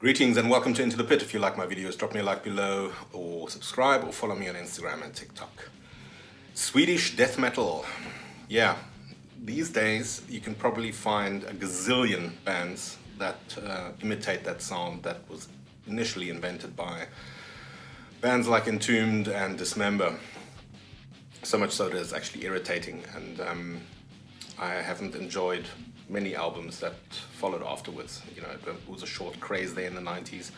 Greetings and welcome to Into the Pit. If you like my videos, drop me a like below or subscribe or follow me on Instagram and TikTok. Swedish death metal. Yeah, these days you can probably find a gazillion bands that imitate that sound that was initially invented by bands like Entombed and Dismember. So much so that it's actually irritating, and I haven't enjoyed many albums that followed afterwards. You know, it was a short craze there in the 90s.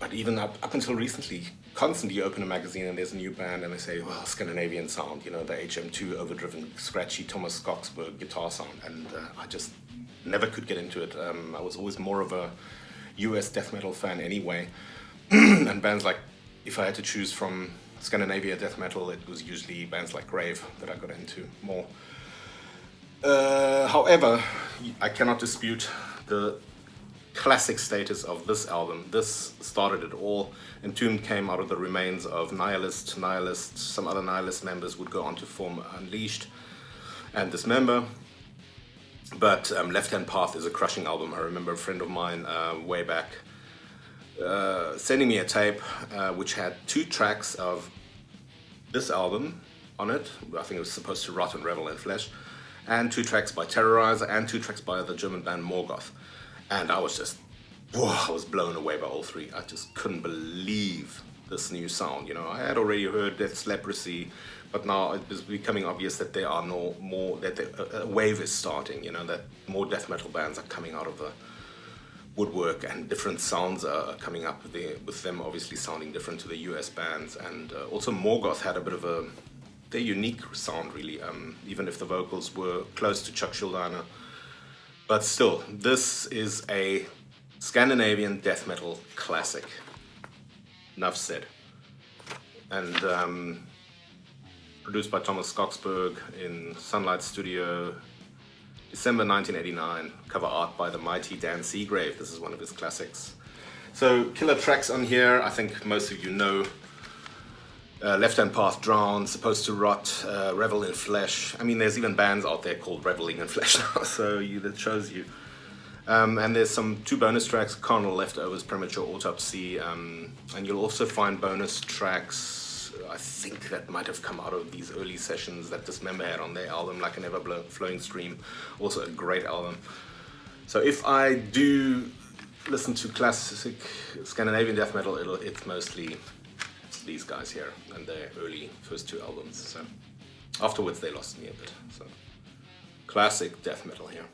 But even up until recently, constantly you open a magazine and there's a new band and they say, well, Scandinavian sound, you know, the HM2 overdriven, scratchy Thomas Skogsberg guitar sound. And I just never could get into it. I was always more of a US death metal fan anyway. And bands like, if I had to choose from Scandinavia death metal, it was usually bands like Grave that I got into more. However, I cannot dispute the classic status of this album. This started it all. Entombed came out of the remains of Nihilist. Some other Nihilist members would go on to form Unleashed and Dismember. But Left Hand Path is a crushing album. I remember a friend of mine way back sending me a tape which had 2 tracks of this album on it. I think it was supposed to Rot and Revel in Flesh. And 2 tracks by Terrorizer and 2 tracks by the German band Morgoth. And I was just, whoa, I was blown away by all 3. I just couldn't believe this new sound. You know, I had already heard Death's Leprosy, but now it is becoming obvious that there are no more, that a wave is starting, you know, that more death metal bands are coming out of the woodwork and different sounds are coming up with them obviously sounding different to the US bands. And also Morgoth had a bit of their unique sound, really, even if the vocals were close to Chuck Schuldiner. But still, this is a Scandinavian death metal classic. Enough said. And produced by Thomas Skogsberg in Sunlight Studio, December 1989. Cover art by the mighty Dan Seagrave. This is one of his classics. So, killer tracks on here, I think most of you know. Left Hand Path, Drown, Supposed to Rot, Revel in Flesh. I mean, there's even bands out there called Reveling in Flesh now, so that shows you. And there's 2 bonus tracks, Carnal Leftovers, Premature Autopsy, and you'll also find bonus tracks, I think that might have come out of these early sessions that Dismember had on their album, Like an Ever-Flowing Stream, also a great album. So if I do listen to classic Scandinavian death metal, it's mostly these guys here and their early first 2 albums. So afterwards they lost me a bit. So classic death metal here.